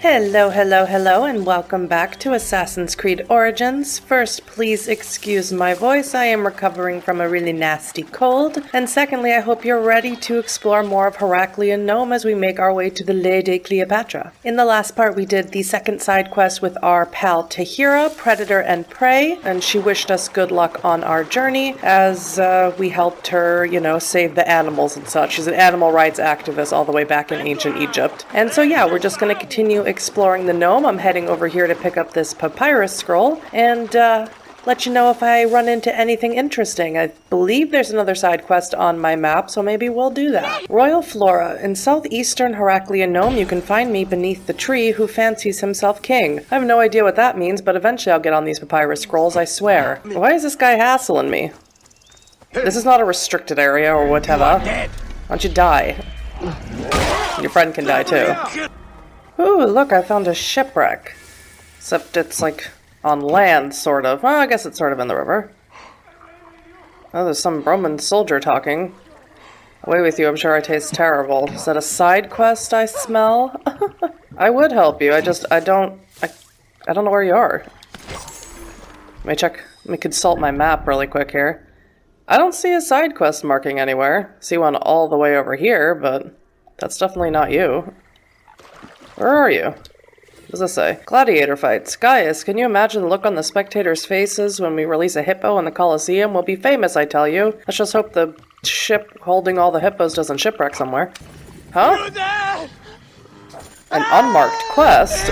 Hello, hello, hello, and welcome back to Assassin's Creed Origins. First, please excuse my voice. I am recovering from a really nasty cold. And secondly, I hope you're ready to explore more of Heraklion Nome as we make our way to the Lady Cleopatra. In the last part, we did the second side quest with our pal Tahira, Predator and Prey, and she wished us good luck on our journey as we helped her, save the animals and such. She's an animal rights activist all the way back in ancient Egypt. And so yeah, we're just going to continue exploring the gnome. I'm heading over here to pick up this papyrus scroll and let you know if I run into anything interesting. I believe there's another side quest on my map, so maybe we'll do that. Royal Flora. In southeastern Heraklion Nome, you can find me beneath the tree who fancies himself king. I have no idea what that means, but eventually I'll get on these papyrus scrolls, I swear. Why is this guy hassling me? This is not a restricted area or whatever. Why don't you die? Your friend can die too. Ooh, look, I found a shipwreck. Except it's like on land, sort of. Well, I guess it's sort of in the river. Oh, there's some Roman soldier talking. Away with you, I'm sure I taste terrible. Is that a side quest I smell? I would help you, I don't know where you are. Let me consult my map really quick here. I don't see a side quest marking anywhere. See one all the way over here, but that's definitely not you. Where are you? What does this say? Gladiator fights. Gaius, can you imagine the look on the spectators' faces when we release a hippo in the Colosseum? We'll be famous, I tell you. Let's just hope the ship holding all the hippos doesn't shipwreck somewhere. Huh? An unmarked quest?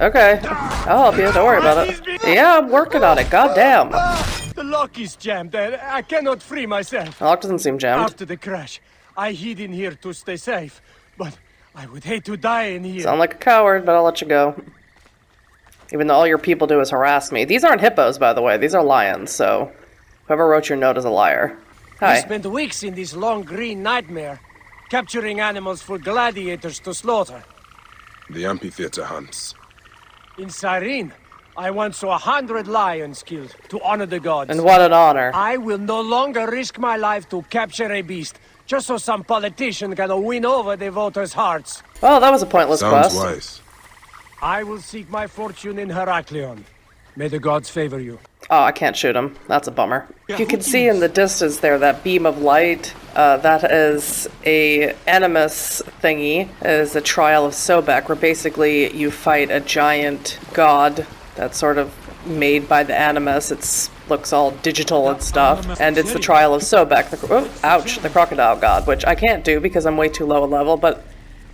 Okay, I'll help you. Don't worry about it. Yeah, I'm working on it. Goddamn. The lock is jammed. I cannot free myself. The lock doesn't seem jammed. After the crash, I hid in here to stay safe, but I would hate to die in here. Sound like a coward, but I'll let you go. Even though all your people do is harass me. These aren't hippos, by the way. These are lions, so whoever wrote your note is a liar. Hi. I spent weeks in this long green nightmare, capturing animals for gladiators to slaughter. The amphitheater hunts. In Cyrene, I once saw 100 lions killed to honor the gods. And what an honor. I will no longer risk my life to capture a beast, just so some politician can win over the voters' hearts. Well, that was a pointless quest. Sounds wise. I will seek my fortune in Heraklion. May the gods favor you. Oh, I can't shoot him. That's a bummer. You can see in the distance there, that beam of light, that is a animus thingy. It is a trial of Sobek, where basically you fight a giant god that's sort of made by the animus. It looks all digital and stuff, and it's the trial of Sobek, the crocodile god, which I can't do because I'm way too low a level, but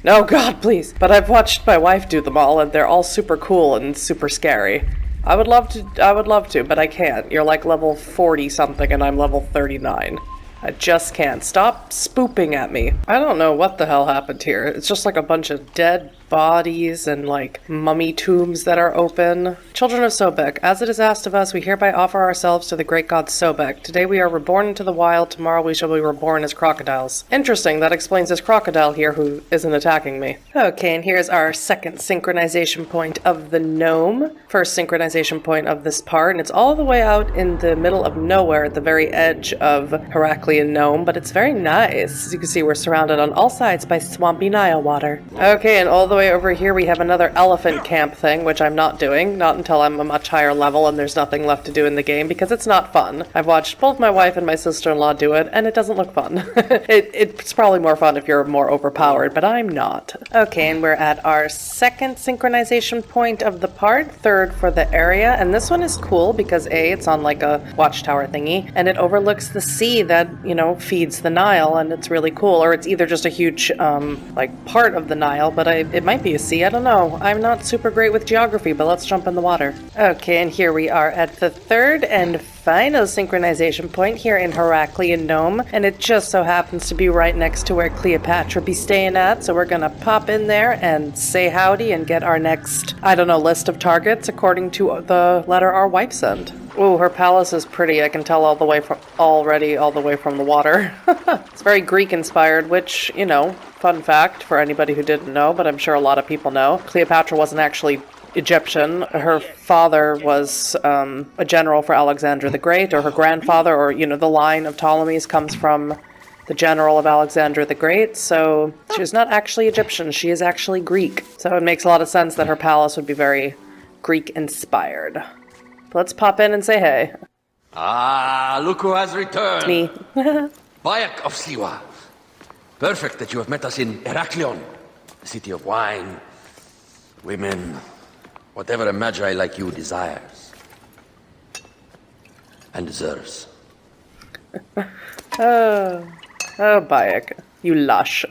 no, God, please. But I've watched my wife do them all, and they're all super cool and super scary. I would love to, but I can't. You're like level 40 something, and I'm level 39. I just can't. Stop spooping at me. I don't know what the hell happened here. It's just like a bunch of dead bodies and like mummy tombs that are open. Children of Sobek, as it is asked of us, we hereby offer ourselves to the great god Sobek. Today we are reborn into the wild, tomorrow we shall be reborn as crocodiles. Interesting, that explains this crocodile here who isn't attacking me. Okay, and here's our second synchronization point of the gnome. First synchronization point of this part, and it's all the way out in the middle of nowhere at the very edge of Heraklion Nome, but it's very nice. As you can see, we're surrounded on all sides by swampy Nile water. Okay, and all the way over here we have another elephant camp thing, which I'm not doing, not until I'm a much higher level and there's nothing left to do in the game, because it's not fun. I've watched both my wife and my sister-in-law do it, and it doesn't look fun. It's probably more fun if you're more overpowered, but I'm not. Okay, and we're at our second synchronization point of the part, third for the area, and this one is cool because A, it's on like a watchtower thingy, and it overlooks the sea that, feeds the Nile, and it's really cool. Or it's either just a huge, like part of the Nile, but it might be a sea, I don't know. I'm not super great with geography, but let's jump in the water. Okay, and here we are at the third and final synchronization point here in Heraklion Nome, and it just so happens to be right next to where Cleopatra be staying at, so we're gonna pop in there and say howdy and get our next, list of targets according to the letter our wife sent. Ooh, her palace is pretty. I can tell all the way from the water. It's very Greek inspired, which, fun fact for anybody who didn't know, but I'm sure a lot of people know. Cleopatra wasn't actually Egyptian. Her father was a general for Alexander the Great, or her grandfather, or, the line of Ptolemies comes from the general of Alexander the Great, so she's not actually Egyptian, she is actually Greek. So it makes a lot of sense that her palace would be very Greek-inspired. Let's pop in and say hey. Ah, look who has returned. Me. Bayek of Siwa. Perfect that you have met us in Heraklion, the city of wine, women, whatever a magi like you desires. And deserves. Oh, Bayek, you lush.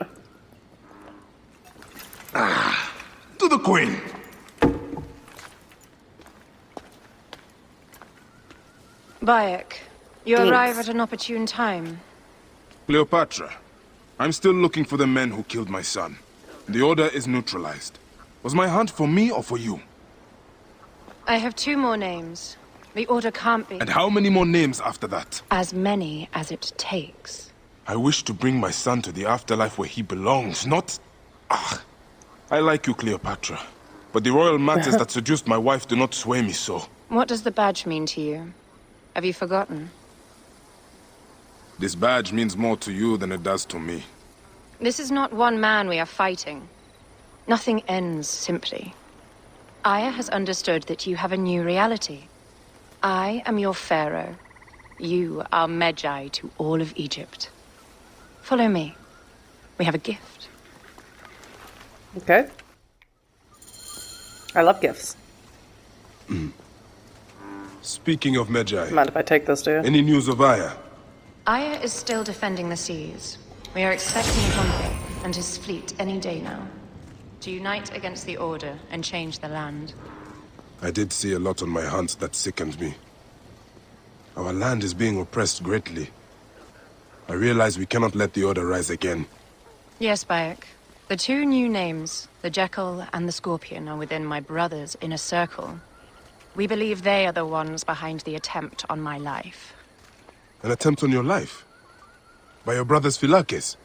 To the Queen! Bayek, you Thanks. arrive at an opportune time. Cleopatra, I'm still looking for the men who killed my son. The order is neutralized. Was my hunt for me or for you? I have 2 more names. The order can't be And how many more names after that? as many as it takes. I wish to bring my son to the afterlife where he belongs, not... I like you, Cleopatra. But the royal matters that seduced my wife do not sway me so. What does the badge mean to you? Have you forgotten? This badge means more to you than it does to me. This is not one man we are fighting. Nothing ends simply. Aya has understood that you have a new reality. I am your pharaoh. You are Magi to all of Egypt. Follow me. We have a gift. Okay. I love gifts. Speaking of Magi, Mind if I take this, do you? any news of Aya? Aya is still defending the seas. We are expecting Pompey and his fleet any day now to unite against the Order and change the land. I did see a lot on my hunt that sickened me. Our land is being oppressed greatly. I realize we cannot let the Order rise again. Yes, Bayek. The 2 new names, the Jekyll and the Scorpion, are within my brother's inner circle. We believe they are the ones behind the attempt on my life. An attempt on your life? By your brother's Philakes?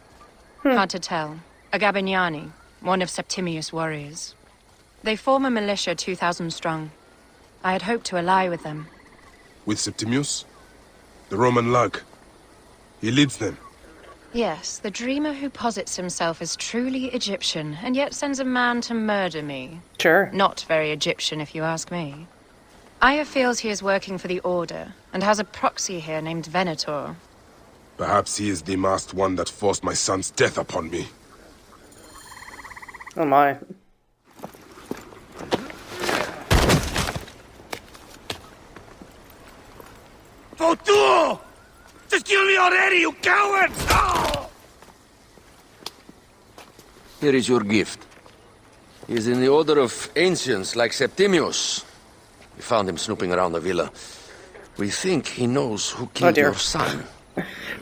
Hard to tell. A Gabignani, one of Septimius' warriors. They form a militia 2,000 strong. I had hoped to ally with them. With Septimius? The Roman lug. He leads them. Yes, the dreamer who posits himself as truly Egyptian, and yet sends a man to murder me. Sure. Not very Egyptian, if you ask me. Aya feels he is working for the Order, and has a proxy here named Venator. Perhaps he is the masked one that forced my son's death upon me. Oh my. Votu! Just kill me already, you cowards! Oh! Here is your gift. He is in the order of ancients like Septimius. We found him snooping around the villa. We think he knows who killed dear. your son.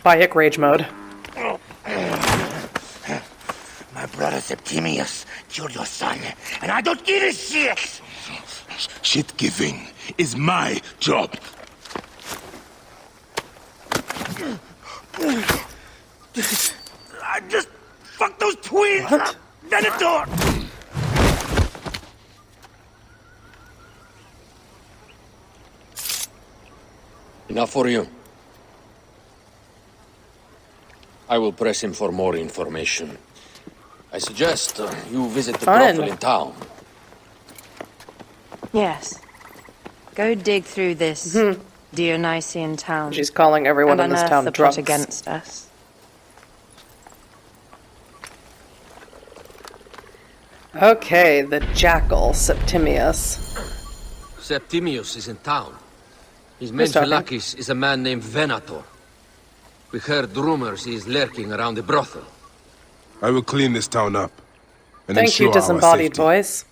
Bayek rage mode. My brother Septimius killed your son, and I don't give a shit! Shit-giving is my job. I just fucked those twins! What? Venator! Enough for you. I will press him for more information. I suggest you visit the Fine. brothel in town. Yes. Go dig through this Dionysian town. She's calling everyone and in this unearth town the drunks. plot against us. Okay, the jackal, Septimius. Septimius is in town. His main Who's talking? Philakes is a man named Venator. We heard rumors he is lurking around the brothel. I will clean this town up. And Thank you, ensure our disembodied safety. voice.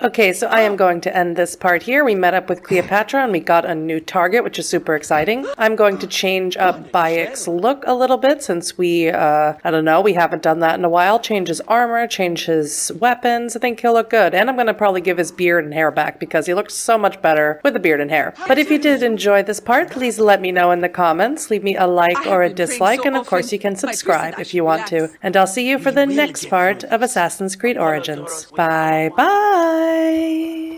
Okay, so I am going to end this part here. We met up with Cleopatra and we got a new target, which is super exciting. I'm going to change up Bayek's look a little bit since we, I don't know, we haven't done that in a while. Change his armor, change his weapons. I think he'll look good. And I'm going to probably give his beard and hair back because he looks so much better with the beard and hair. But if you did enjoy this part, please let me know in the comments. Leave me a like or a dislike, and of course you can subscribe if you want to. And I'll see you for the next part of Assassin's Creed Origins. Bye bye!